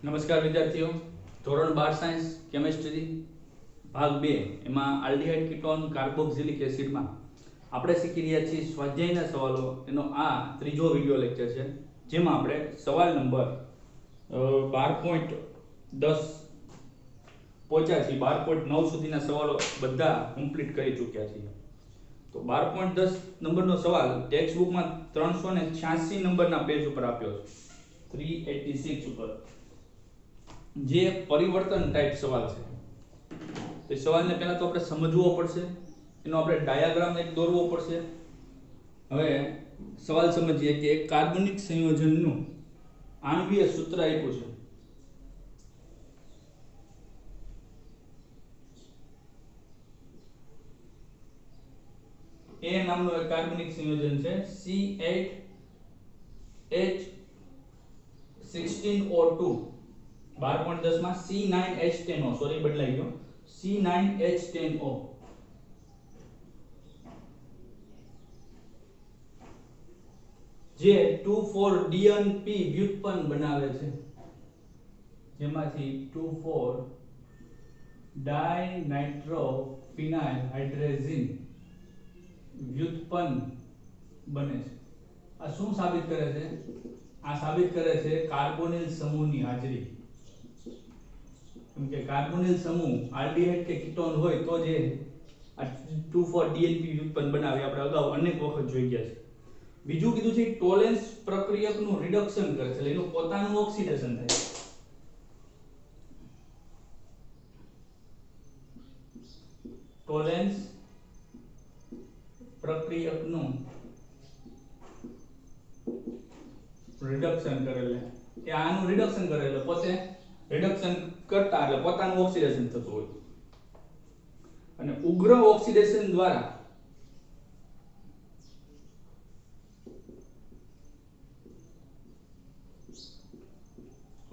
નમસ્કાર વિદ્યાર્થીઓ, ધોરણ 12 સાયન્સ કેમેસ્ટ્રી ભાગ 2 એમાં આલ્ડીહાઇડ કીટોન કાર્બોક્સિલિક એસિડમાં આપણે શીખી રહ્યા છીએ સ્વાધ્યાયના સવાલો. એનો આ ત્રીજો વિડિયો લેક્ચર છે, જેમાં આપણે સવાલ નંબર 12.10 પહોંચ્યા છીએ. 12.9 સુધીના સવાલો બધા કમ્પ્લીટ કરી ચૂક્યા છીએ. તો 12.10 નંબરનો સવાલ ટેક્સ્ટ બુકમાં 386 નંબરના પેજ ઉપર આપ્યો છે, 386 ઉપર, જે પરિવર્તન ટાઈપ સવાલ છે. તો સવાલને પહેલા તો આપણે સમજવો પડશે, એનો આપણે ડાયાગ્રામ એક દોરવો પડશે. હવે સવાલ સમજીએ કે એક કાર્બનિક સંયોજનનું આણ્વીય સૂત્ર આપ્યું છે. એ નામનું એક કાર્બનિક સંયોજન છે, C8H16O2. 12.10 માં C9H10O, સોરી બદલાઈ ગયો, C9H10O. જે 2,4-DNP વ્યુત્પન્ન બનાવે છે, જેમાંથી 2,4-ડાયનાઇટ્રોફિનાઇલ હાઇડ્રેઝિન વ્યુત્પન્ન બને છે. આ શું સાબિત કરે છે? આ સાબિત કરે છે કાર્બોનિલ સમૂહની હાજરી. કેમ કે કાર્બોનિલ સમૂહ આલ્ડીહાઇડ કે કીટોન હોય તો જે આ 2,4-DNP વ્યુત્પન્ન બનાવે, આપણે અગાઉ અનેક વખત જોઈ ગયા છે. બીજું કીધું છે ટોલેન્સ પ્રક્રિયકનું રિડક્શન કરે છે, એટલે એનું પોતાનું ઓક્સિડેશન થાય. ટોલેન્સ પ્રક્રિયકનું રિડક્શન કરેલે કે આનું રિડક્શન કરેલે પોતે રિડક્શન કરતા એટલે પોતાનું ઓક્સિડેશન થતું હોય. અને ઉગ્ર ઓક્સિડેશન દ્વારા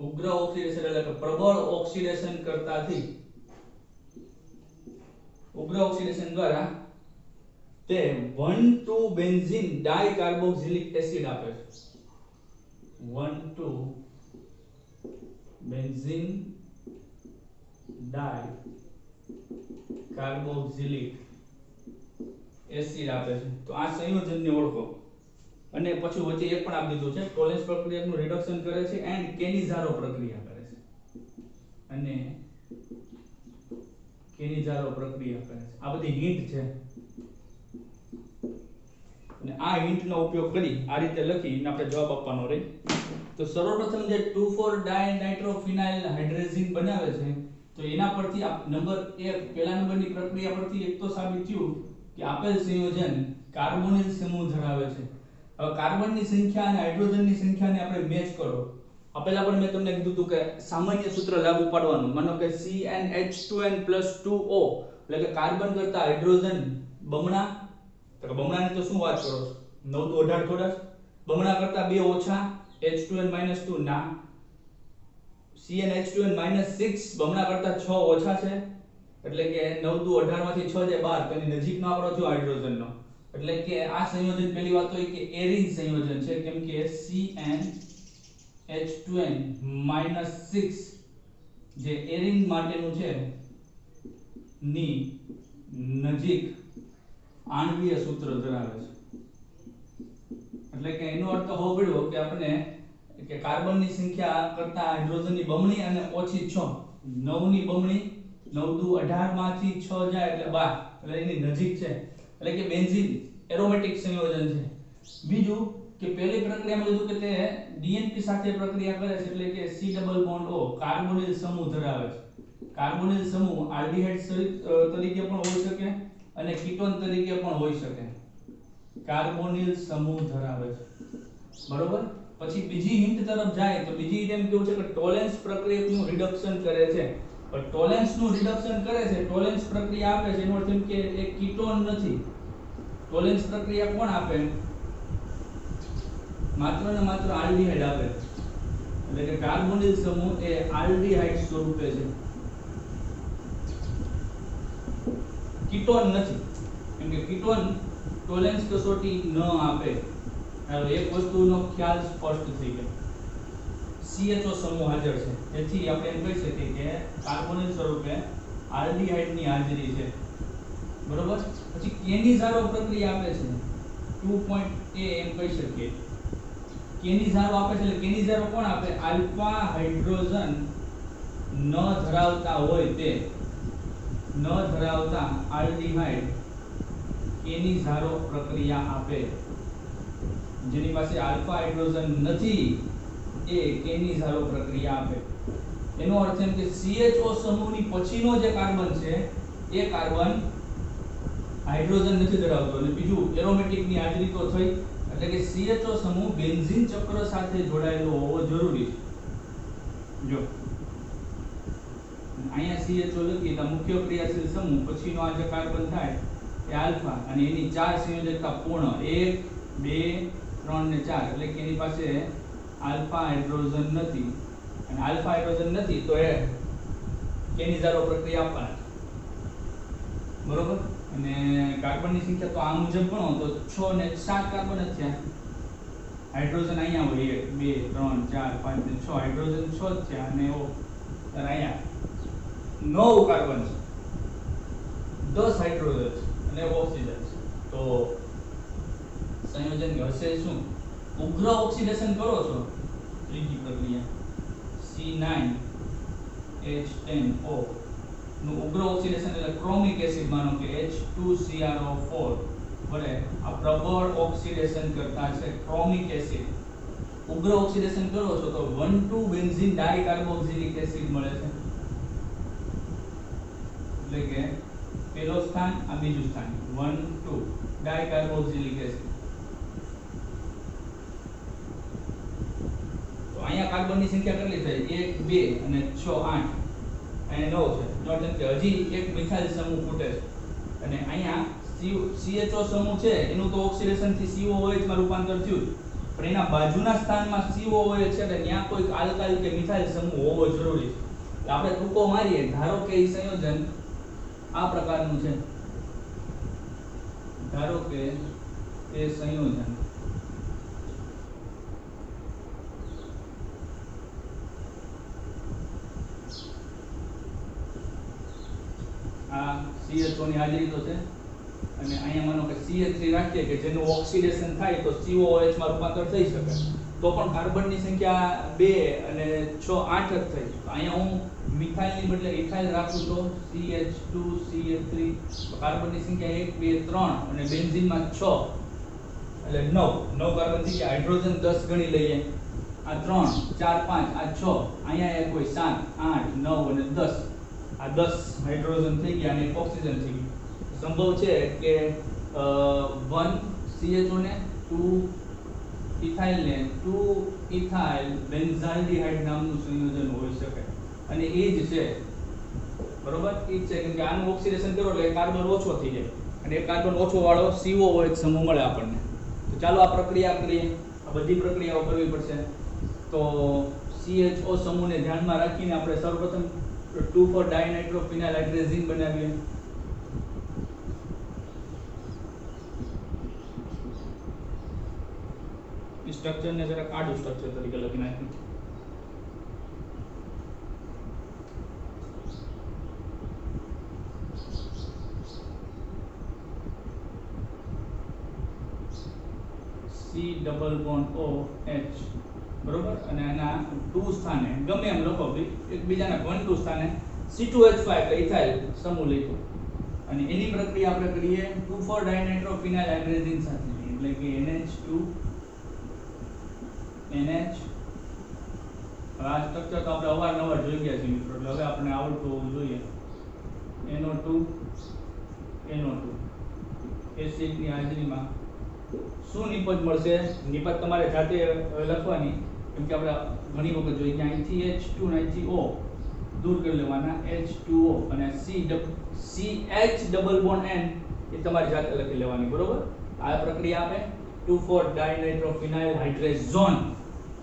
ઉગ્ર ઓક્સિડેશન એટલે કે પ્રબળ ઓક્સિડેશન કરતાથી ઉગ્ર ઓક્સિડેશન દ્વારા તે 1,2-બેન્ઝીન ડાઇકાર્બોક્સિલિક એસિડ આપે છે. 1,2-બેન્ઝીન ડાઇકાર્બોક્સિલિક એસિડ આપે છે. તો આ સંયોજનને ઓળખો. અને પછી વચ્ચે એક પણ આપી દીધું છે, ટોલેન્સ પ્રક્રિયકનું રિડક્શન કરે છે એન્ડ કેનિઝારો પ્રક્રિયા કરે છે. અને કેનિઝારો પ્રક્રિયા કરે છે. આ બધી હિન્ટ છે. અને આ હિન્ટનો ઉપયોગ કરી આ રીતે લખીને આપણે જવાબ આપવાનો રહે. તો સર્વપ્રથમ જે 2,4-ડાયનાઇટ્રોફિનાઇલ હાઇડ્રેઝિન બનાવે છે, તો એના પરથી નંબર 1 પહેલા નંબરની પ્રક્રિયા પરથી એક તો સાબિત થયું કે આપેલ સંયોજન કાર્બોનિલ સમૂહ ધરાવે છે. હવે કાર્બનની સંખ્યા અને હાઇડ્રોજનની સંખ્યાને આપણે મેચ કરો. આપેલા પણ મેં તમને કીધું હતું કે સામાન્ય સૂત્ર લાગુ પાડવાનું. માનો કે CnH2n+2O, એટલે કે કાર્બન કરતા હાઇડ્રોજન બમણા. તો બમણાની તો શું વાત કરો છો, 9 દુ 18 થોડા. બમણા કરતા 2 ઓછા H2n-2 ના, CnH2n-6 બમણા કરતા 6 ઓછા છે, એટલે કે 9 દુ 18 માંથી 6 જાય 12, તો એની નજીકનો આપણો થયો હાઇડ્રોજનનો. એટલે કે આ સંયોજન પહેલી વાત તો એ કે એરિન સંયોજન છે, કેમ કે CnH2n-6 જે એરિન માટેનું છે ની નજીક આણ્વીય સૂત્ર ધરાવે છે. એટલે કે એનો અર્થ હોવો પડ્યો કે આપણે કે કાર્બનની સંખ્યા કરતા હાઇડ્રોજનની બમણી અને ઓછી 6, 9 ની બમણી 9 દુ 18 માંથી 6 જાય એટલે 12, એટલે એની નજીક છે. એટલે કે બેન્ઝીન એરોમેટિક સંયોજન છે. બીજું કે પહેલી પ્રક્રિયામાં લીધું કે તે ડીએનપી સાથે પ્રક્રિયા કરે છે, એટલે કે C double bond O carbonyl સમૂહ ધરાવે છે. કાર્બોનિલ સમૂહ આલ્ડીહાઇડ તરીકે પણ હોઈ શકે અને કીટોન તરીકે પણ હોઈ શકે. કાર્બોનિલ સમૂહ ધરાવે છે, બરોબર. પછી બીજી હિન્ટ તરફ જાય તો બીજી હિન્ટ એમ કેવું છે કે ટોલેન્સ પ્રક્રિયકનું રિડક્શન કરે છે. પણ ટોલેન્સનું રિડક્શન કરે છે, ટોલેન્સ પ્રક્રિયા આપે છે, એનો અર્થ એમ કે એ કીટોન નથી. ટોલેન્સ પ્રક્રિયા કોણ આપે? માત્ર ને માત્ર આલ્ડીહાઇડ આપે. એટલે કે કાર્બોનિલ સમૂહ એ આલ્ડીહાઇડ સ્વરૂપે છે, કીટોન નથી. કેમ કે કીટોન ટોલેન્સ કસોટી ન આપે. હવે એક વસ્તુનો ખ્યાલ સ્પષ્ટ થઈ ગયો. CHO સમૂહ હાજર છે, તેથી આપણે એમ કહી શકીએ કે કાર્બોનિલ સ્વરૂપે આલ્ડીહાઇડ ની હાજરી છે, બરોબર. પછી કેનિઝારો પ્રક્રિયા આપે છે 2.a એમ કહી શકીએ. કેનિઝારો આપે છે એટલે કેનિઝારો કોણ આપે? આલ્ફા હાઇડ્રોજન ન ધરાવતા હોય તે ન ધરાવતા આલ્ડીહાઇડ કેનિઝારો પ્રક્રિયા આપે. જેની પાસે આલ્ફા હાઇડ્રોજન નથી એ કેનિઝારો પ્રક્રિયા આપે. એનો અર્થ એમ કે CHO સમૂહની પછીનો જે કાર્બન છે એ કાર્બન હાઇડ્રોજન નથી ધરાવતો અને બીજું એરોમેટિક ની હાજરી તો થઈ, એટલે કે CHO સમૂહ બેન્ઝીન ચક્ર સાથે જોડાયેલો હોવો જરૂરી છે. જો અહીંયા CHO લખી તો મુખ્ય ક્રિયાશીલ સમૂહ પછીનો આ જે કાર્બન થાય એ આલ્ફા અને એની ચાર સંયોજકતા પૂર્ણ 1 2 3 ને 4, એટલે કે એની પાસે આલ્ફા હાઇડ્રોજન નથી અને આલ્ફા હાઇડ્રોજન નથી તો એ કેનિઝારો પ્રક્રિયા આપવાના, બરોબર. અને કાર્બનની સંખ્યા તો આ મુજબ ગણો તો 6 ને 7 કાર્બન જ થયા. હાઇડ્રોજન અહીંયા હોય 1 2 3 4 5 ને 6 હાઇડ્રોજન 6 જ થયા અને ઓ અહીંયા 9 કાર્બન છે, 10 હાઇડ્રોજન અને ઓક્સિજન છે. તો સંયોજન હશે શું? ઉગ્ર ઓક્સિડેશન કરો છો, ત્રીજી પ્રક્રિયા C9H10O નું ઉગ્ર ઓક્સિડેશન એટલે ક્રોમિક એસિડ માનો કે H2CrO4 વડે આ પ્રબળ ઓક્સિડેશન કરતા છે ક્રોમિક એસિડ. ઉગ્ર ઓક્સિડેશન કરો છો તો 1,2 બેન્ઝીન ડાઇકાર્બોક્સિલિક એસિડ મળે છે, એટલે કે પહેલો સ્થાન આ બીજું સ્થાન 1,2 ડાઇકાર્બોક્સિલિક એસિડ. તો અહીંયા કાર્બનની સંખ્યા કેટલી થઈ? 1 2 અને 6 8 અને 9 છે. નોંધ કે હજી એક મિથાઇલ સમૂહ ખૂટે છે અને અહીંયા CHO સમૂહ છે એનું તો ઓક્સિડેશન થી COOH માં રૂપાંતર થયું, પણ એના બાજુના સ્થાનમાં COOH છે એટલે ત્યાં કોઈ આલ્કાઇલ કે મિથાઇલ સમૂહ હોવો જરૂરી છે. એટલે આપણે ટૂંકો મારીએ, ધારો કે એ સંયોજન આ પ્રકારનું છે, ધારો કે એ સંયોજન આ CHO ની હાજરી તો છે અને અહીંયા માનો કે CH3 રાખીએ કે જેનું ઓક્સિડેશન થાય તો COOH માં રૂપાંતર થઈ શકે, તો પણ કાર્બનની સંખ્યા 2 અને 6 8 જ થઈ. તો અહીંયા હું મિથાઇલ ની બદલે ઇથાઇલ રાખું તો CH2CH3, તો કાર્બનની સંખ્યા 1 2 3 અને બેન્ઝીન માં 6 એટલે 9 કાર્બન થી કે હાઇડ્રોજન 10 ગણી લઈએ, આ 3 4 5 આ 6, અહીંયા એક કોઈ 7 8 9 અને 10, આ 10 હાઇડ્રોજન થઈ ગયા અને એક ઓક્સિજન થઈ ગયું. સંભવ છે કે 1 CHO ને 2 ઇથાઇલ ને 2 ઇથાઇલ બેન્ઝાલ્ડીહાઇડ નામનું સંયોજન હોઈ શકે અને એ જ છે, બરોબર. એ જ છે કેમ કે આનું ઓક્સિડેશન કરો એટલે કાર્બન ઓછો થઈ જાય અને એક કાર્બન ઓછો વાળો COOH સમૂહ મળે આપણને. તો ચાલો આ પ્રક્રિયા કરીએ. આ બધી પ્રક્રિયાઓ કરવી પડશે. તો CHO સમૂહને ધ્યાનમાં રાખીને આપણે સૌપ્રથમ 2,4 ડાયનાઇટ્રોફિનાઇલ હાઇડ્રેઝિન બનાવીએ. સ્ટ્રક્ચર ને જરા આડું સ્ટ્રક્ચર તરીકે લખી નાખ્યું. C∠OH, બરોબર. અને આના 2 સ્થાને ગમે એમ લખો, એકબીજાના 1 2 સ્થાને C2H5 એટલે ઇથાઇલ સમૂહ લખ્યો અને એની પ્રક્રિયા આપણે કરીએ 2,4 ડાયનાઇટ્રોફિનાઇલ હાઇડ્રેઝિન સાથે, એટલે કે NH2 NH. આ સ્ટ્રક્ચર તો આપણે અવારનવાર જોઈ ગયા છે મિત્રો, એટલે હવે આપણે આવડતું હોવું જોઈએ. NO2 NO2 એસિડની હાજરીમાં શું નિપજ મળશે? નિપજ તમારે જાતે લખવાની, કેમ કે આપણે ઘણી વખત જોઈ કે અહીંથી H2 ને અહીંથી O દૂર કરી લેવાના, H2O અને CH ડબલ બોન્ડ N એ તમારી જાતે લખી લેવાની, બરોબર. આ પ્રક્રિયા આપે 2,4 ડાયનાઇટ્રોફિનાઇલ હાઇડ્રેઝોન.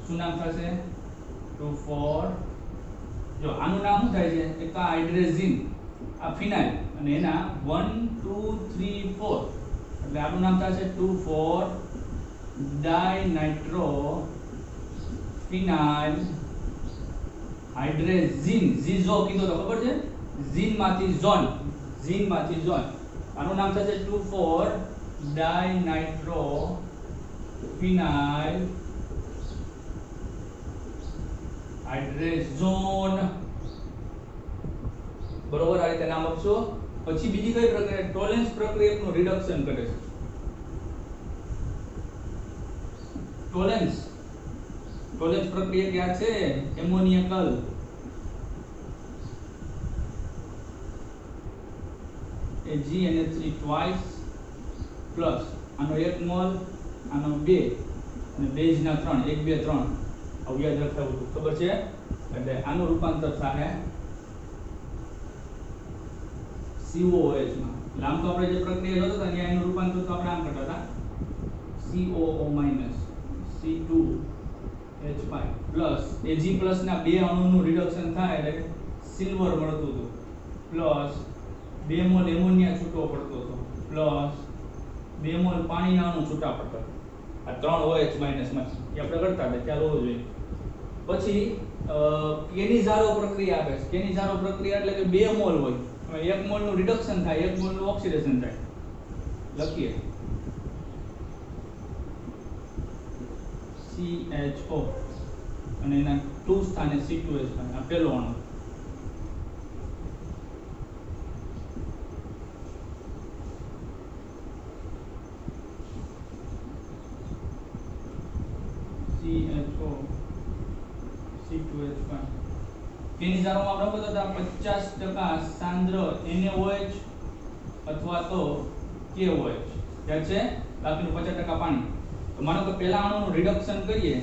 શું નામ થશે? 2,4. જો આનું નામ શું થાય છે? એક આ હાઇડ્રેઝિન, આ ફિનાઇલ અને એના 1 2 3 4 એટલે આનું નામ થશે 2,4 ડાયનાઇટ્રોફિનાઇલ હાઇડ્રેઝીન ઝીઝો કીધો તો ખબર છે ઝીન માંથી ઝોન આનું નામ થશે 2,4 ડાયનાઇટ્રો ફિનાઇલ હાઇડ્રેઝોન બરોબર આ રીતે નામ આપશો પછી બીજી કઈ પ્રક્રિયા ટોલેન્સ પ્રક્રિયાનું રિડક્શન કરે છે ટોલેન્સ પ્રક્રિયા ક્યાં છે એમોનિયકલ AgNH3 ટ્વાઇસ પ્લસ આનો 1 મોલ આનો 2 અને બેઝ ના 3 1 2 3 આવું યાદ રાખવું ખબર છે એટલે આનું રૂપાંતર થાય COOH માં નામ તો આપણે જે પ્રક્રિયા જોતા હતા ત્યાં એનું રૂપાંતર તો આપણે આમ કરતા હતા COO C2H5 plus Ag plus ના બે અણુનું રિડક્શન થાય એટલે સિલ્વર મળતું હતું પ્લસ 2 મોલ એમોનિયા છૂટો પડતો હતો પ્લસ 2 મોલ પાણીના અણુ છૂટા પડતા આ 3 OH માઈનસ માં એ આપણે કરતા હતા ખ્યાલ હોવો જોઈએ પછી કેનિઝારો પ્રક્રિયા આવે છે કેનિઝારો પ્રક્રિયા એટલે કે 2 મોલ હોય 1 મોલ નું રિડક્શન થાય 1 મોલ નું ઓક્સિડેશન થાય લખીએ CHO અને એના 2 સ્થાને C2H આ પહેલો અણુ CHO C2H5 કેનિઝારોમાં આપણે બતાવતા 50% સાંદ્ર NaOH અથવા તો KOH યાદ છે બાકીનું 50% પાણી તો માનો કે પહેલા અણુનું રિડક્શન કરીએ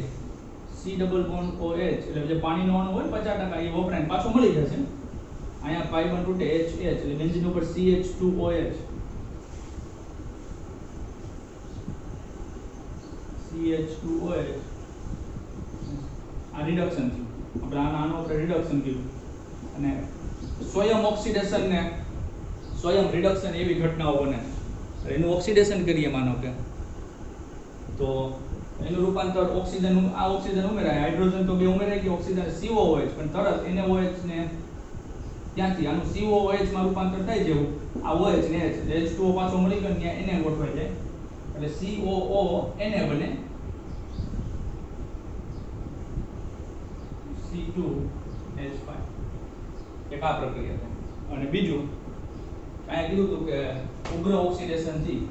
C ડબલ બોન્ડ OH એટલે જે પાણીનો અણુ હોય 50% એ વપરાય પાછો મળી જશે અહીંયા pi બન તૂટે HH એટલે બેન્ઝીન ઉપર CH2OH આ રિડક્શન થયું આપણે આનું આપણે રિડક્શન કર્યું અને સ્વયં ઓક્સિડેશન ને સ્વયં રિડક્શન એવી ઘટનાઓ બને એનું ઓક્સિડેશન કરીએ માનો કે તો એનું રૂપાંતર ઓક્સિજન આ ઓક્સિજન ઉમેરાય હાઇડ્રોજન તો બે ઉમેરાય કે ઓક્સિજન COOH પણ તરત NaOH ને ત્યાંથી આનું COOH માં રૂપાંતર થાય જેવું આ OH ને H2O પાછો મળી ગયો ત્યાં Na ગોઠવાઈ જાય એટલે COO Na બને C2H5 એક આ પ્રક્રિયા છે અને બીજું અહીંયા કીધું હતું કે ઉગ્ર ઓક્સિડેશન થી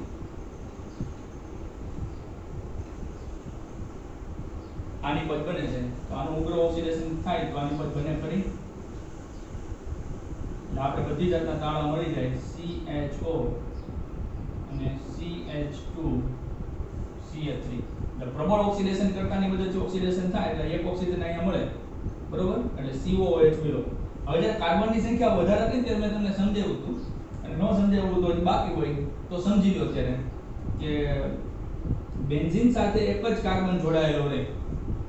આની પદ બને છે તો આનું ઉગ્ર ઓક્સિડેશન થાય તો આની પદ બને ફરી એટલે આપણે બધી જાતના તાળા મળી જાય CHO અને CH2CH3 એટલે પ્રબળ ઓક્સિડેશન કરતાની મદદથી ઓક્સિડેશન થાય એટલે એક ઓક્સિજન અહીંયા મળે બરોબર એટલે COOH મળ્યો હવે જ્યારે કાર્બનની સંખ્યા વધારે હતી ત્યારે મેં તમને સમજાવ્યું હતું અને ન સમજાવ્યું તો બાકી હોય તો સમજી લો ત્યારે કે બેન્ઝીન સાથે એક જ કાર્બન જોડાયેલો રહે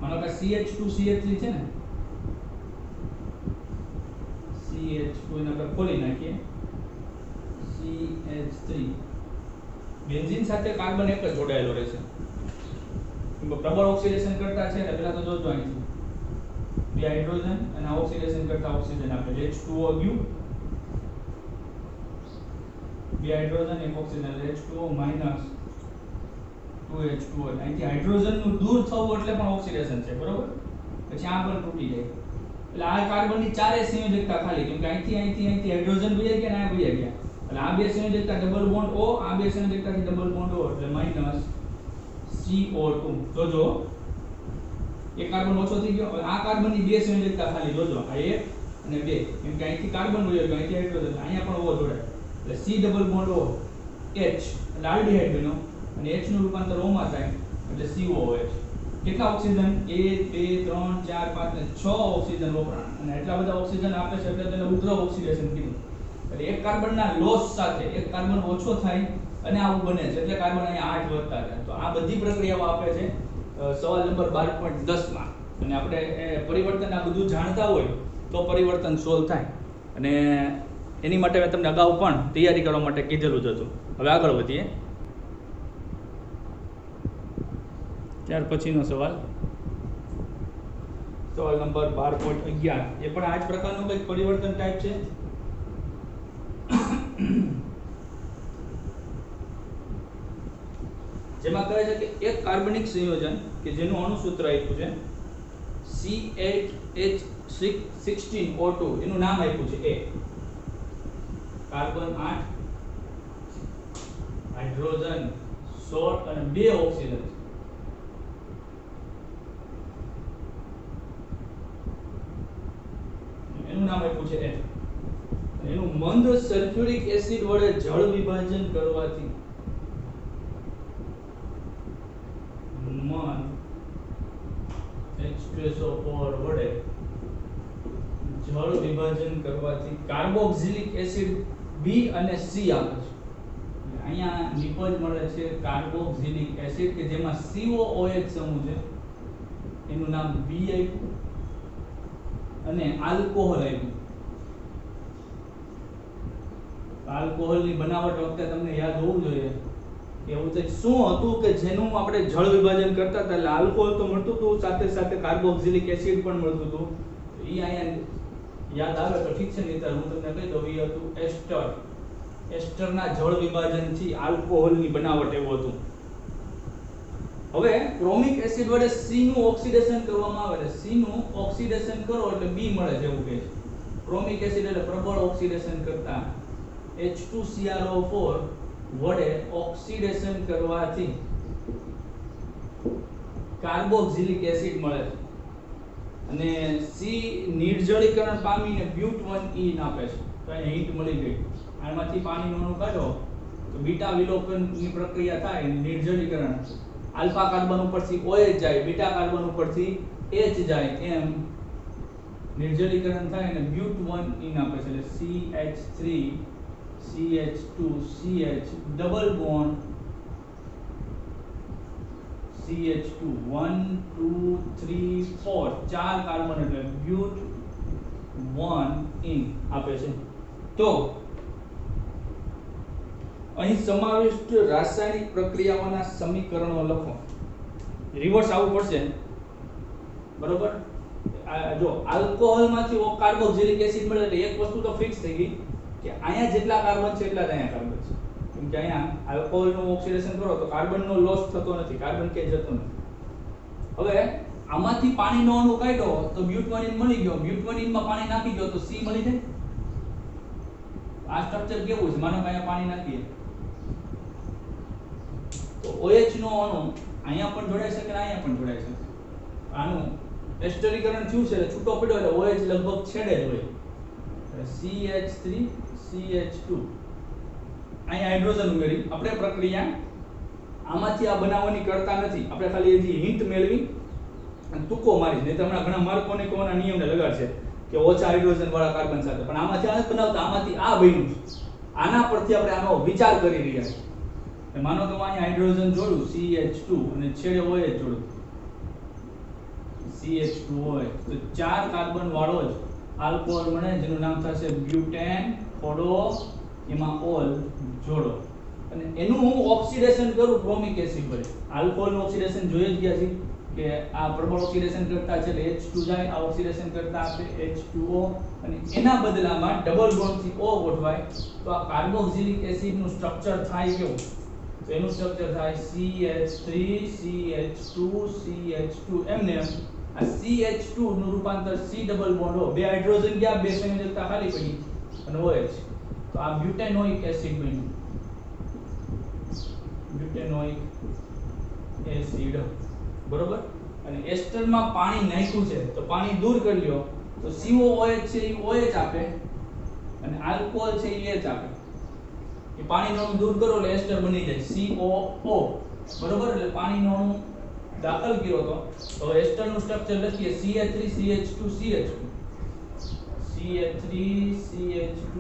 માનો કે CH2CH3 છે ને CH2 ને આપણે ખોલી નાખીએ CH3 બેન્ઝીન સાથે કાર્બન એક જ જોડાયેલો રહેશે પ્રબળ ઓક્સિડેશન કરતા છે એટલે પહેલા તો જોજો અહીંથી બે હાઇડ્રોજન અને ઓક્સિડેશન કરતા ઓક્સિજન આપે H2O ગયું બે હાઇડ્રોજન એક ઓક્સિજન H2O માઈનસ 2H2O અહીંથી હાઇડ્રોજન નું દૂર થવું એટલે પણ ઓક્સિડેશન છે બરોબર પછી આ પણ તૂટી જાય એટલે આ કાર્બનની ચારે સંયોજકતા ખાલી કેમ કે અહીંથી હાઇડ્રોજન ભઈ ગયા અને આ ભઈ ગયા એટલે આ બે સંયોજકતા ડબલ બોન્ડ O આ બે સંયોજકતાથી ડબલ બોન્ડ O એટલે માઈનસ CO2 જોજો એક કાર્બન ઓછો થઈ ગયો હવે આ કાર્બનની બે સંયોજકતા ખાલી જોજો આ એક અને બે કેમ કે અહીંથી કાર્બન ભઈ ગયો અહીંથી હાઇડ્રોજન અહીંયા પણ O જોડાય એટલે C double bond O H એટલે આલ્ડીહાઇડ બન્યો અને H નું રૂપાંતર O માં થાય એટલે COOH કેટલા ઓક્સિજન 1 2 3 4 5 અને 6 ઓક્સિજન વપરાણ અને એટલા બધા ઓક્સિજન આપે છે એટલે તેને ઉગ્ર ઓક્સિડેશન કીધું એટલે એક કાર્બનના લોસ સાથે એક કાર્બન ઓછો થાય અને આવું બને છે એટલે કાર્બન અહીંયા 8 વધતા જાય તો આ બધી પ્રક્રિયાઓ આપે છે સવાલ નંબર 12.10 માં અને આપણે પરિવર્તન આ બધું જાણતા હોય તો પરિવર્તન સોલ્વ થાય અને એની માટે મેં તમને અગાઉ પણ તૈયારી કરવા માટે કીધેલું જ હતું હવે આગળ વધીએ ત્યાર પછીનો સવાલ સવાલ નંબર 12.11 એ પણ આ જ પ્રકારનું કંઈક પરિવર્તન ટાઈપ છે. જેમાં કહે છે કે એક કાર્બનિક સંયોજન કે જેનું અણુસૂત્ર આપ્યું છે C8H16O2 એનું નામ આપ્યું છે A. કાર્બન 8, હાઇડ્રોજન 16 અને 2 ઓક્સિજન. એનું નામ આપ્યું છે A. એનું મંદ સલ્ફ્યુરિક એસિડ વડે જળ વિભાજન કરવાથી મંદ H2SO4 વડે જળ વિભાજન કરવાથી કાર્બોક્સિલિક એસિડ B અને C આપે છે. અહીંયા નિપજ મળે છે કાર્બોક્સિલિક એસિડ કે જેમાં COOH સમૂહ છે એનું નામ B આપ્યું અને આલ્કોહોલ આપ્યું. આલ્કોહોલની બનાવટ વખતે તમને યાદ હોવું જોઈએ કે એવું કંઈક શું હતું કે જેનું આપણે જળ વિભાજન કરતા હતા એટલે આલ્કોહોલ તો મળતું હતું સાથે સાથે કાર્બોક્સિલિક એસિડ પણ મળતું હતું. તો એ અહીંયા યાદ આવે તો ઠીક છે, નહીં હું તમને કહી દઉં એ હતું એસ્ટર. એસ્ટરના જળ વિભાજનથી આલ્કોહોલની બનાવટ એવું હતું. હવે ક્રોમિક એસિડ વડે C નું ઓક્સિડેશન કરવામાં આવે એટલે C નું ઓક્સિડેશન કરો એટલે B મળે છે એવું કહે છે. ક્રોમિક એસિડ એટલે પ્રબળ ઓક્સિડેશન કરતા H2CrO4 વડે ઓક્સિડેશન કરવાથી કાર્બોક્સિલિક એસિડ મળે છે અને C નિર્જળીકરણ પામીને but1ene આપે છે. તો અહીં હિન્ટ મળી ગઈ. આમાંથી પાણીનું અણુ કાઢો તો બીટા વિલોપનની પ્રક્રિયા થાય, નિર્જળીકરણ. આલ્ફા કાર્બન ઉપરથી OH જાય, બીટા કાર્બન ઉપરથી H જાય, એમ નિર્જળીકરણ થાય અને but1ene આપે છે. એટલે CH3 CH2 CH double bond CH2 1 2 3 4 ચાર કાર્બન એટલે but1ene આપે છે. તો અહીં સમાવિષ્ટ રાસાયણિક પ્રક્રિયાઓના સમીકરણો લખો. રિવર્સ આવવું પડશે, બરોબર? જો આલ્કોહોલમાંથી કાર્બોક્સિલિક એસિડ મળે એટલે એક વસ્તુ તો ફિક્સ થઈ ગઈ કે અહીંયા જેટલા કાર્બન છે એટલા જ અહીંયા કાર્બન છે. કેમ કે અહીંયા આલ્કોહોલનું ઓક્સિડેશન કરો તો કાર્બનનો લોસ થતો નથી, કાર્બન ક્યાંય જતો નથી. હવે આમાંથી પાણીનો અણુ કાઢ્યો તો but1ene મળી ગયો. but1ene માં પાણી નાખી ગયો તો C મળી જાય. આ સ્ટ્રક્ચર કેવું છે? માનો કે અહીંયા પાણી નાખીએ તો OH નો અણુ અહીંયા પણ જોડાઈ શકે અને અહીંયા પણ જોડાઈ શકે. આનું એસ્ટરીકરણ થયું છે એટલે છૂટો પડ્યો એટલે OH લગભગ છેડે જ હોય. CH3 CH2 અહીંયા હાઇડ્રોજન ઉમેરી આપણે પ્રક્રિયા આમાંથી આ બનાવવાની કરતા નથી. આપણે ખાલી એની હિન્ટ મેળવી અને ટૂંકો મારી. નહીં તો હમણાં ઘણા માર્કોનિકોના નિયમને લગાડશે કે ઓછા હાઇડ્રોજન વાળા કાર્બન સાથે, પણ આમાંથી આ બનાવતા આમાંથી આ બન્યું છે. આના પરથી આપણે આનો વિચાર કરી રહ્યા છીએ. માનો કે હું અહીંયા હાઇડ્રોજન જોડું CH2 અને છેડે OH જોડું CH2OH તો ચાર કાર્બન વાળો જ આલ્કોહોલ મળે જેનું નામ થશે બ્યુટેન. થોડો એમાં ઓલ જોડો અને એનું હું ઓક્સિડેશન કરું ક્રોમિક એસિડ વડે. આલ્કોહોલનું ઓક્સિડેશન જોઈ જ ગયા છે કે આ પ્રબળ ઓક્સિડેશન કરતા છે એટલે H2 જાય, આ ઓક્સિડેશન કરતા આપે H2O અને એના બદલામાં ડબલ બોન્ડથી O ગોઠવાય તો આ કાર્બોક્સિલિક એસિડનું સ્ટ્રક્ચર થાય કેવું? તો એનું સ્ટ્રક્ચર થાય CH3 CH2 CH2 એમને આ CH2 નું રૂપાંતર C ડબલ બોન્ડ O, બે હાઇડ્રોજન ગયા, બે સંયોજકતા ખાલી પડી અને OH. તો આ બ્યુટેનોઇક એસિડ બન્યું. બ્યુટેનોઇક એસિડ, બરોબર? અને એસ્ટરમાં પાણી નાખ્યું છે તો પાણી દૂર કરી લ્યો તો COOH છે એ OH આપે અને આલ્કોહોલ છે એ H આપે. એ પાણીનો અણુ દૂર કરો એટલે એસ્ટર બની જાય COO, બરોબર? એટલે પાણીનો અણુ દાખલ કર્યો તો એસ્ટરનું સ્ટ્રક્ચર લખીએ CH3 CH2 CH2 CH3 CH2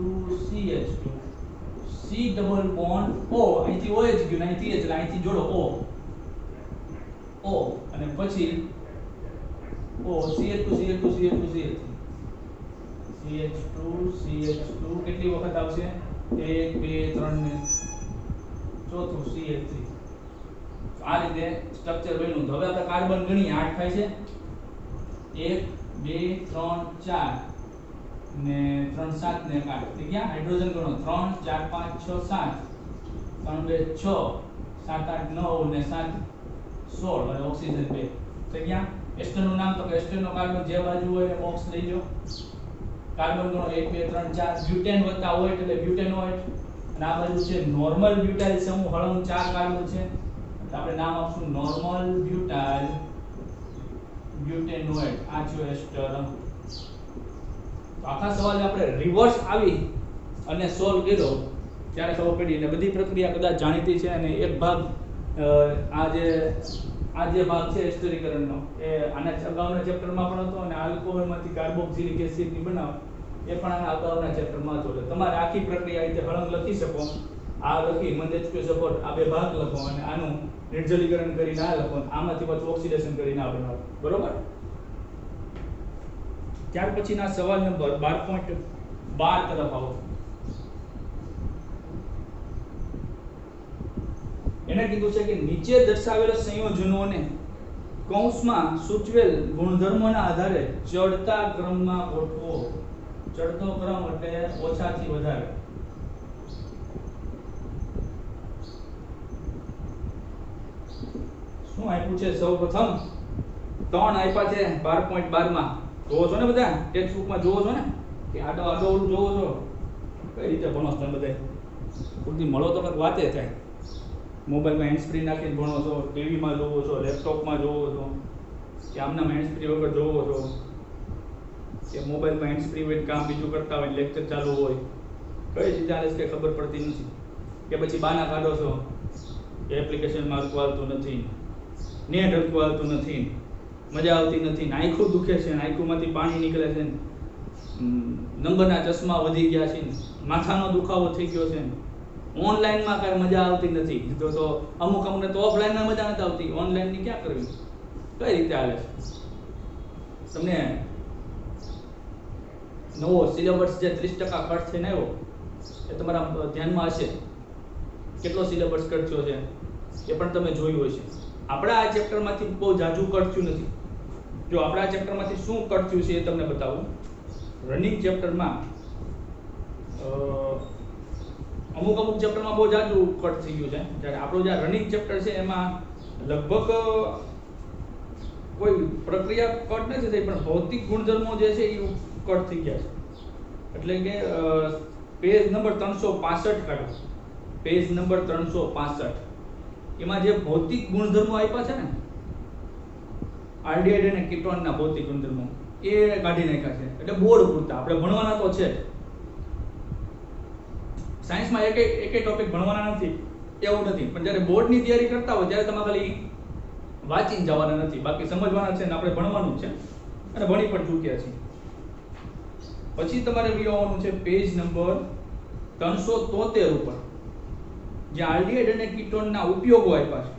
CH2 C double bond O, અહીંથી OH ગયું અહીંથી H એટલે અહીંથી જોડો O અને પછી O CH2 CH2 CH2 CH2 CH2 કેટલી વખત આવશે? 1 2 3 ને ચોથું CH3. આ રીતે સ્ટ્રક્ચર બન્યું. હવે આપણે કાર્બન ગણીએ 8 થાય છે. 1 1 2 3 4 ને 3 7 ને 8 થઈ ગયા હાઇડ્રોજન ગણો 3 4 5 6 7 3 2 6 7 8 9 ને 7 16 અને ઓક્સિજન 2 થઈ ગયા એસ્ટર નું નામ તો કે એસ્ટર નો કાર્બન જે બાજુ હોય એ બોક્સ લઈ લો કાર્બન ગણો 1 2 3 4 બ્યુટેન વત્તા હોય એટલે બ્યુટેનોઇડ અને આ બાજુ છે નોર્મલ બ્યુટાઇલ સમૂહ હળંગ 4 કાર્બન છે એટલે આપણે નામ આપશું નોર્મલ બ્યુટાઇલ બ્યુટેનોઇડ આ છે એસ્ટર તો આખા સવાલ આપણે રિવર્સ આવી અને સોલ્વ કર્યો ત્યારે ખબર પડી અને બધી પ્રક્રિયા કદાચ જાણીતી છે અને એક ભાગ આ જે ભાગ છે એસ્ટરીકરણનો એ આના અગાઉના ચેપ્ટરમાં પણ હતો અને આલ્કોહોલમાંથી કાર્બોક્સિલિક એસિડની બનાવ એ પણ આના અગાઉના ચેપ્ટરમાં હતો એટલે તમારે આખી પ્રક્રિયા રીતે હળંગ લખી શકો આ લખી મંદેચક્યુ સપોર્ટ આ બે ભાગ લખો અને આનું નિર્જલીકરણ કરીને આ લખો આમાંથી પાછું ઓક્સિડેશન કરીને આ બનાવો બરોબર ત્યાર પછીના સવાલ નંબર 12.12 તરફ આવો એને કીધું છે કે નીચે દર્શાવેલા સંયોજનોને કૌંસમાં સૂચવેલ ગુણધર્મોના આધારે ચડતા ક્રમમાં ગોઠવો ચડતો ક્રમ એટલે ઓછાથી વધારે શું આપ્યું છે સૌપ્રથમ 3 આપ્યા છે 12.12 માં જોવો છો ને બધા ટેક્સ્ટ બુકમાં જોવો છો ને કે આડો ઓલું જોવો છો કઈ રીતે ભણો છો બધા પૂરતી મળો તો કંઈક વાતે થાય મોબાઈલમાં હેન્ડ ફ્રી નાખીને ભણો છો ટીવીમાં જોવો છો લેપટોપમાં જોવો છો કે આમના હેન્ડ ફ્રી વગર જોવો છો કે મોબાઈલમાં હેન્ડ ફ્રી હોય કામ બીજું કરતા હોય લેક્ચર ચાલુ હોય કઈ રીતે ચાલે છે કે ખબર પડતી નથી કે પછી બાના કાઢો છો કે એપ્લિકેશનમાં હરખું આવતું નથી નેટ હરખું આવતું નથી મજા આવતી નથી આંખો દુખે છે આંખોમાંથી પાણી નીકળે છે નંબરના ચશ્મા વધી ગયા છે માથાનો દુખાવો થઈ ગયો છે ઓનલાઈનમાં કાંઈ મજા આવતી નથી તો અમુકને તો ઓફલાઈનમાં મજા નથી આવતી ઓનલાઈનની ક્યાં કરવી કઈ રીતે હાલે છે તમને નવો સિલેબસ જે 30% કટ થઈને આવ્યો એ તમારા ધ્યાનમાં હશે કેટલો સિલેબસ કટ થયો છે એ પણ તમે જોયું હશે આપણા આ ચેપ્ટરમાંથી બહુ જાજુ કટ થયું નથી જો આપણા આ ચેપ્ટરમાંથી શું કટ થયું છે એ તમને બતાવું રનિંગ ચેપ્ટરમાં અમુક ચેપ્ટરમાં બહુ જાજુ કટ થઈ ગયું છે જ્યારે આપણો જે રનિંગ ચેપ્ટર છે એમાં લગભગ કોઈ પ્રક્રિયા કટ નથી થઈ પણ ભૌતિક ગુણધર્મો જે છે એ કટ થઈ ગયા છે એટલે કે પેજ નંબર 365 કાઢો પેજ નંબર 365 એમાં જે ભૌતિક ગુણધર્મો આપ્યા છે ને આલ્ડીહાઇડ અને કીટોનના ભૌતિક ગુણધર્મો એ કાઢી નાખ્યા છે એટલે બોર્ડ પૂરતા આપણે ભણવાના તો છે સાયન્સમાં એક ટોપિક ભણવાના નથી એવું નથી પણ જ્યારે બોર્ડની તૈયારી કરતા હોય ત્યારે તમે ખાલી વાંચીને જવાના નથી બાકી સમજવાના છે ને આપણે ભણવાનું છે અને ભણી પણ ચૂક્યા છીએ પછી તમારે આવવાનું છે પેજ નંબર 373 ઉપર જે આલ્ડીહાઇડ અને કીટોનના ઉપયોગો આપ્યા છે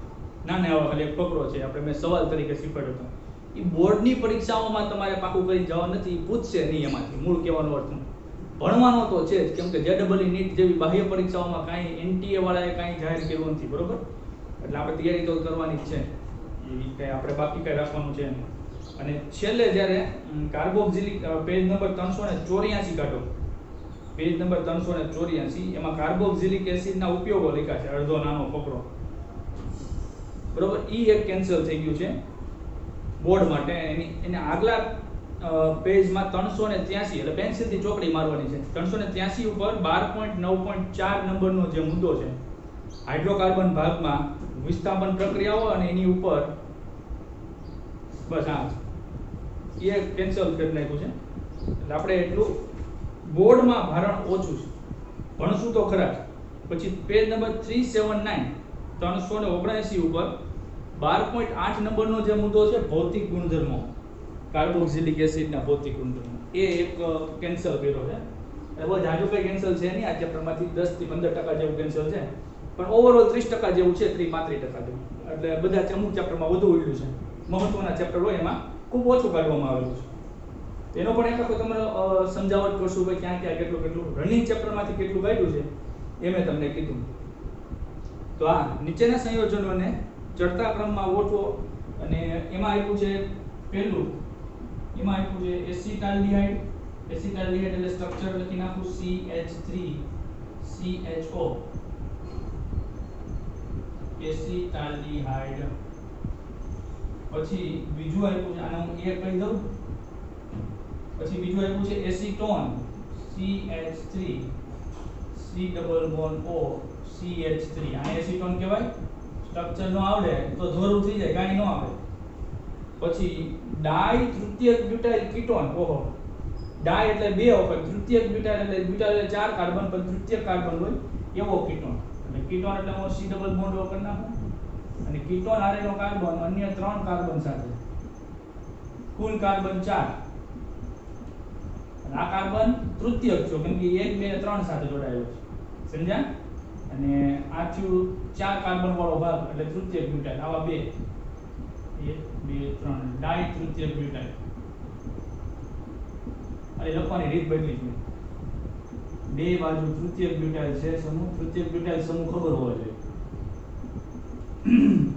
નાને આવા ખાલી એક ફકરો છે આપણે મેં સવાલ તરીકે શીખવાડ્યો હતો એ બોર્ડની પરીક્ષાઓમાં તમારે પાકું કરી જવા નથી પૂછશે નહીં એમાંથી મૂળ કહેવાનો અર્થ ભણવાનો તો છે જ કેમ કે જેડબલઈ નીટ જેવી બાહ્ય પરીક્ષાઓમાં કાંઈ એનટીએ વાળાએ કાંઈ જાહેર કર્યું નથી બરોબર એટલે આપણે તૈયારી તો કરવાની જ છે એ કંઈ આપણે બાકી કંઈ રાખવાનું છે અને છેલ્લે જ્યારે કાર્બોક્સિલિક પેજ નંબર 384 કાઢો પેજ નંબર 384 એમાં કાર્બોક્સિલિક એસિડના ઉપયોગો લખ્યા છે અડધો નાનો ફકરો બરોબર ઈ એક કેન્સલ થઈ ગયું છે બોર્ડ માટે એને આગલા પેજમાં 383 એટલે પેન્સિલથી ચોકડી મારવાની છે 383 ઉપર 12.9.4 નંબરનો જે મુદ્દો છે હાઇડ્રોકાર્બન ભાગમાં વિસ્થાપન પ્રક્રિયાઓ અને એની ઉપર બસ આ એ કેન્સલ કરી નાખ્યું છે એટલે આપણે એટલું બોર્ડમાં ભારણ ઓછું છે ભણશું તો ખરા પછી પેજ નંબર 379 379 ઉપર 12.8 નંબરનો જે મુદ્દો છે ભૌતિક ગુણધર્મો કાર્બોક્સિલિક એસિડના ભૌતિક ગુણધર્મો એ એક કેન્સલ કર્યો છે એટલે બહુ જાજુ કંઈ કેન્સલ છે નહીં આ ચેપ્ટરમાંથી 10 થી 15% જેવું કેન્સલ છે પણ ઓવરઓલ 30% જેવું છે 30-35% જેવું એટલે બધા અમુક ચેપ્ટરમાં વધુ ઉડ્યું છે મહત્વના ચેપ્ટર હોય એમાં ખૂબ ઓછું કાઢવામાં આવેલું છે એનો પણ એક આખો તમારે સમજાવટ કરશું કે ક્યાં ક્યાં કેટલું રનિંગ ચેપ્ટરમાંથી કેટલું કાઢ્યું છે એ મેં તમને કીધું તો આ નીચેના સંયોજનોને ચડતા ક્રમમાં ગોઠવો અને એમાં આપ્યું છે પહેલું એમાં આપ્યું છે એસિટાલ્ડિહાઇડ. એસિટાલ્ડિહાઇડ એટલે સ્ટ્રક્ચર લખી નાખું CH3CHO, એસિટાલ્ડિહાઇડ. પછી બીજું આપ્યું છે, આને હું A કહી દઉં. પછી બીજું આપ્યું છે acetone, CH3 C double bond O CH3. આ એસીટોન કહેવાય. સ્ટ્રક્ચર નો આવડે તો ધોરું થઈ જાય, કાઈ ન આવે. પછી ડાઈ તૃતીયક બ્યુટાઇલ કીટોન. ઓહો, ડાઈ એટલે બે વખત, તૃતીયક બ્યુટાઇલ એટલે બ્યુટાઇલ એટલે ચાર કાર્બન, પણ તૃતીયક કાર્બન હોય એવો કીટોન. એટલે કીટોન એટલે હું C ડબલ બોન્ડ O કરી નાખું. અને કીટોન હારેનો કાર્બન અન્ય 3 કાર્બન સાથે, કુલ કાર્બન 4. અને આ કાર્બન તૃતીયક છે કેમ કે 1 2 3 સાથે જોડાયેલો છે. સમજ્યા? અને આ થયું 4 કાર્બન વાળો ભાગ એટલે તૃતીયક બ્યુટાઇલ. આવા બે 1 2 3 ડાઈ તૃતીયક બ્યુટાઇલ. અને લખવાની રીત બદલી છે. બે બાજુ તૃતીયક બ્યુટાઇલ છે સમૂહ. તૃતીયક બ્યુટાઇલ સમૂહ ખબર હોવો જોઈએ.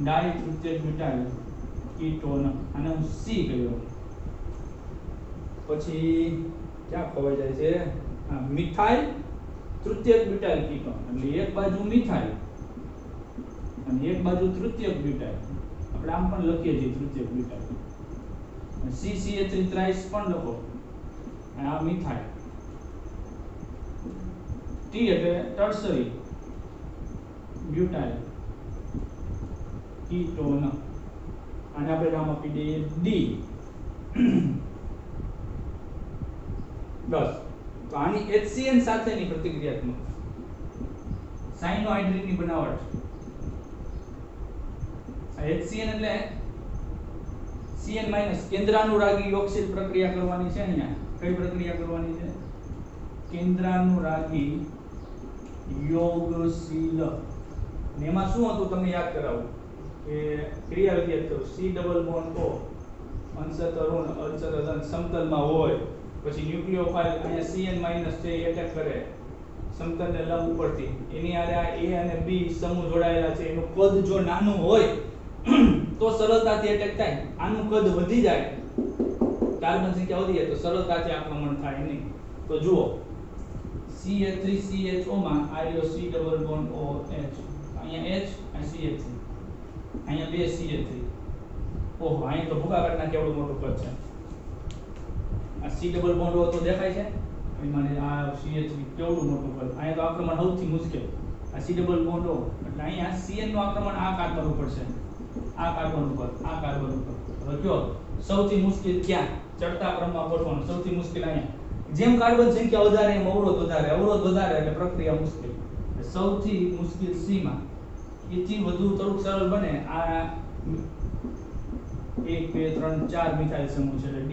ડાઈ તૃતીયક બ્યુટાઇલ કીટોન, આને હું C કહ્યો. પછી ક્યાં ખવાઈ જાય છે? હા, મિથાઇલ તૃતીયક બ્યુટાઇલ કીટોન. એટલે એક બાજુ મિથાઇલ અને એક બાજુ તૃતીયક બ્યુટાઇલ. આપણે આમ પણ લખીએ છીએ તૃતીયક બ્યુટાઇલ. CCH3 ત્રાઇસ પણ લખો. અને આ મિથાઇલ. T એટલે ટર્સરી બ્યુટાઇલ કીટોન. આને આપણે નામ આપી દઈએ D. બસ. તો આની HCN સાથેની પ્રતિક્રિયાત્મક સાયનોહાઇડ્રિકની બનાવટ. HCN એટલે CN- કેન્દ્રાનુરાગી યોગશીલ પ્રક્રિયા કરવાની છે. અહીંયા કઈ પ્રક્રિયા કરવાની છે? કેન્દ્રાનુરાગી યોગશીલ. ને એમાં શું હતું તમને યાદ કરાવું કે ક્રિયા વિધેય તો C ડબલ બોન્ડ O અંશત ઋણ અચર ધન સમતલમાં હોય. પછી ન્યુક્લિયોફાઇલ અહીંયા CN- છે એટેક કરે સમતલને લંબ ઉપરથી. એની હારે આ A અને B સમૂહ જોડાયેલા છે. એનું કદ જો નાનું હોય તો સરળતાથી એટેક થાય. આનું કદ વધી જાય, કાર્બન સંખ્યા વધી જાય તો સરળતાથી આક્રમણ થાય નહીં. તો જુઓ CH3CHO માં આર્યો C ડબલ બોન્ડ OH, અહીંયા H અને CH3, અહીંયા બે CH3. ઓહો, અહીંયા તો ભૂકા કાઢના કેવડું મોટું કદ છે. આ C ડબલ બોન્ડ O તો દેખાય છે. એમાં આ CH3 કેવડું મોટું કદ. અહીંયા તો આક્રમણ સૌથી મુશ્કેલ આ C ડબલ બોન્ડ O. એટલે અહીંયા CN નું આક્રમણ આ કાર્બન ઉપર છે, આ કાર્બન ઉપર, આ કાર્બન ઉપર. હવે કયો સૌથી મુશ્કેલ ક્યાં? ચડતા ક્રમમાં ગોઠવવાનું સૌથી મુશ્કેલ અહીંયા. જેમ કાર્બન સંખ્યા વધારે એમ અવરોધ વધારે, અવરોધ વધારે એટલે પ્રક્રિયા મુશ્કેલ. સૌથી મુશ્કેલ C માં. એથી વધુ થોડુંક સરળ બને આ 1 2 3 4 મિથાઇલ સમૂહ છે એટલે D.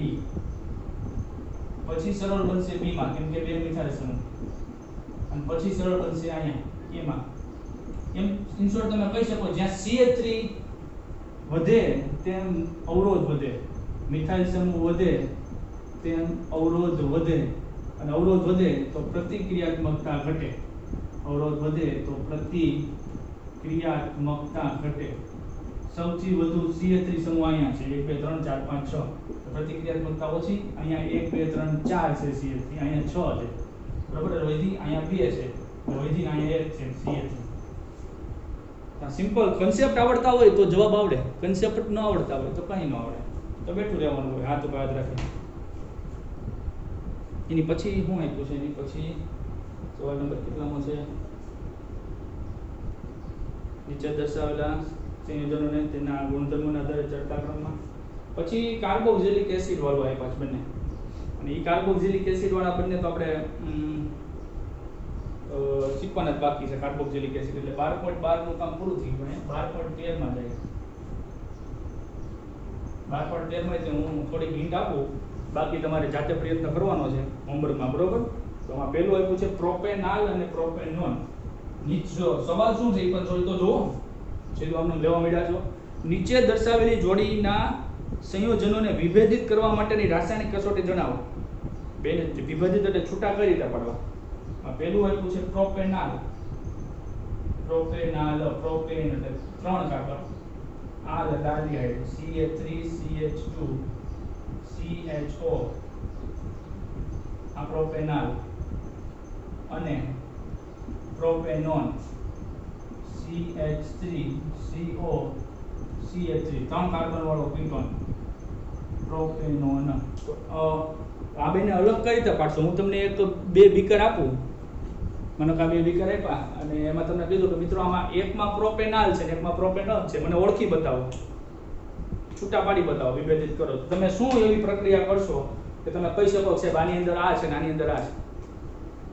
પછી સરળ બનશે B માં કેમ કે બે મિથાઇલ સમૂહ. અને પછી સરળ બનશે અહીંયા A માં. એમ ઇન શોર્ટ તમે કહી શકો જ્યાં CH3 વધે તેમ અવરોધ વધે, મિથાઇલ સમૂહ વધે તેમ અવરોધ વધે, અને અવરોધ વધે તો પ્રતિક્રિયાત્મકતા ઘટે. અવરોધ વધે તો પ્રતિક્રિયાત્મકતા ઘટે. સૌથી વધુ CH3 સમૂહ અહીંયા છે 1 2 3 4 5 6. પ્રતિક્રિયાત્મકતા ઓછી. અહીંયા 1 2 3 4 છે CH3, અહીંયા 6 છે. બરાબર? વૈધી અહીંયા 2 છે, વૈધી અહીંયા 1 છે CH3. સિમ્પલ કન્સેપ્ટ આવડતા હોય તો જવાબ આવડે, કન્સેપ્ટ ન આવડતા હોય તો કંઈ ન આવડે. તો બેઠું રહેવાનું હોય હાથ ઉપર હાથ રાખી. એની પછી શું આપ્યું છે? એની પછી સવાલ નંબર કેટલામાં છે? નીચે દર્શાવેલા સંયોજનોને તેના ગુણધર્મોના આધારે ચડતા ક્રમમાં. પછી કાર્બોક્સિલિક એસિડ વાળું આપ્યા છે બંને. અને એ કાર્બોક્સિલિક એસિડ વાળા બંને તો આપણે શીખવાના જ બાકી છે. કાર્બોક્સિલિક એસિડ એટલે 12.12 નું કામ પૂરું થઈ ગયું. 12.13 માં જાય. 12.13 માં હું થોડીક હિન્ટ આપું, બાકી તમારે જાતે પ્રયત્ન કરવાનો છે હોમવર્કમાં. બરોબર? તો આમાં પહેલું આપ્યું છે પ્રોપેનાલ અને પ્રોપેનોન. નીચે સવાલ શું છે એ પણ થોડી તો જુઓ. સીધું આમને લેવા મળ્યા છો. નીચે દર્શાવેલી જોડીના સંયોજનોને વિભેદિત કરવા માટેની રાસાયણિક કસોટી જણાવો. બેને વિભેદિત એટલે છૂટા કઈ રીતે પાડવા. પહેલું આપ્યું છે પ્રોપેનાલ. પ્રોપેનાલ, પ્રોપેન એટલે 3 કાર્બન, આ ડાલ્ડિહાઇડ CH3CH2 CHO આ પ્રોપેનાલ અને પ્રોપેનોન CH3CO CH3 ત્રણ કાર્બન વાળો કીટોન પ્રોપેનોન. આ બેને અલગ કઈ રીતે પાડશો? હું તમને એક બે બીકર આપું, મને કા બે બીકર આપ્યા અને એમાં તમને કીધું કે મિત્રો આમાં એકમાં પ્રોપેનાલ છે ને એકમાં પ્રોપેનોન છે, મને ઓળખી બતાવો, છૂટા પાડી બતાવો, વિભેદિત કરો. તમે શું એવી પ્રક્રિયા કરશો કે તમે કહી શકો કે સાહેબ આની અંદર આ છે ને આની અંદર આ છે?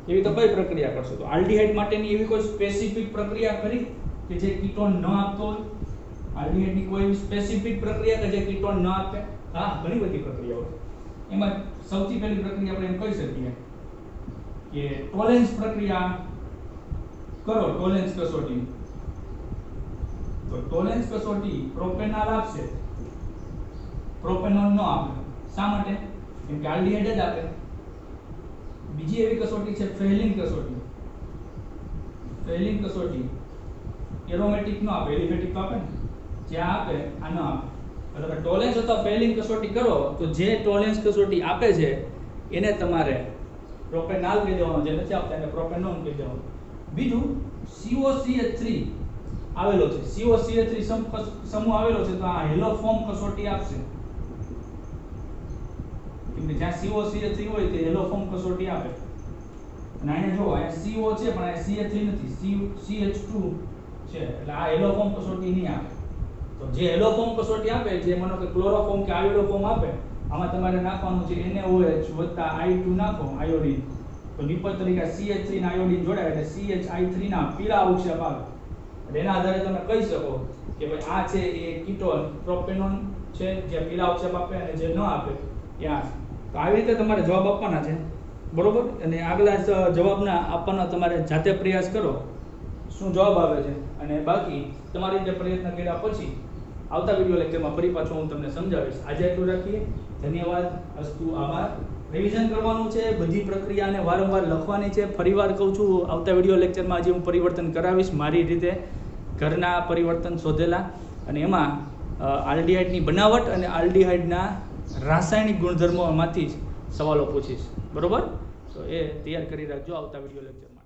એવી તો કઈ પ્રક્રિયા કરશો? તો આલ્ડીહાઇડ માટેની એવી કોઈ સ્પેસિફિક પ્રક્રિયા કરી કે જે કીટોન ન આપતો હોય? આલ્ડીહાઇડની કોઈ એવી સ્પેસિફિક પ્રક્રિયા કે જે કીટોન ન આપે? હા, ઘણી બધી પ્રક્રિયાઓ છે. એમાં સૌથી પહેલી પ્રક્રિયા આપણે એમ કહી શકીએ કે ટોલેન્સ પ્રક્રિયા કરો, ટોલેન્સ કસોટી. તો ટોલેન્સ કસોટી પ્રોપેનાલ આપશે, પ્રોપેનોન ન આપે. શા માટે? કેમ કે આલ્ડીહાઇડ જ આપે. બીજી એવી કસોટી છે ફેલિંગ કસોટી. ફેલિંગ કસોટી એરોમેટિક નો આપે, એલિફેટિક તો આપે ને, જ્યાં આપે આ ન આપે. એટલે ટોલેન્સ અથવા ફેલિંગ કસોટી કરો તો જે ટોલેન્સ કસોટી આપે છે એને તમારે પ્રોપેનાલ કહી દેવાનો, જે નથી આપતા એને પ્રોપેનોન કહી દેવાનું. બીજું COCH3 આવેલો છે, COCH3 સમૂહ આવેલો છે, તો આ હેલોફોર્મ કસોટી આપશે. કેમ કે જ્યાં COCH3 હોય તે હેલોફોર્મ કસોટી આપે. અને અહીંયા જો અહીંયા CO છે પણ અહીંયા CH3 નથી, CH2 છે, એટલે આ હેલોફોર્મ કસોટી નહીં આપે. તો જે હેલોફોર્મ કસોટી આપે, જે માનો કે ક્લોરોફોર્મ કે આયોડોફોર્મ આપે, આમાં તમારે નાખવાનું છે NaOH વત્તા I2 નાખો, આયોડીન. તો નિપજ તરીકે CH3 ના આયોડીન જોડાય એટલે CHI3 ના પીળા અવક્ષેપ આવે. એટલે એના આધારે તમે કહી શકો કે ભાઈ આ છે એ કીટોન પ્રોપેનોન છે, જે પીળા અવક્ષેપ આપે, અને જે ન આપે એ આ છે. તો આવી રીતે તમારે જવાબ આપવાના છે, બરોબર? અને આગલા જવાબના આપવાનો તમારે જાતે પ્રયાસ કરો શું જવાબ આવે છે, અને બાકી તમારી રીતે પ્રયત્ન કર્યા પછી આવતા વિડિયો લેક્ચરમાં ફરી પાછો હું તમને સમજાવીશ. આજે એટલું રાખીએ. ધન્યવાદ, અસ્તુ, આભાર. રિવિઝન કરવાનું છે, બધી પ્રક્રિયાને વારંવાર લખવાની છે. ફરીવાર કહું છું, આવતા વિડિયો લેક્ચરમાં આજે હું પરિવર્તન કરાવીશ મારી રીતે, ઘરના પરિવર્તન શોધેલા, અને એમાં આલ્ડીહાઇડની બનાવટ અને આલ્ડીહાઇડના રાસાયણિક ગુણધર્મોમાંથી જ સવાલો પૂછીશ, બરોબર? તો એ તૈયાર કરી રાખજો આવતા વિડિયો લેક્ચરમાં.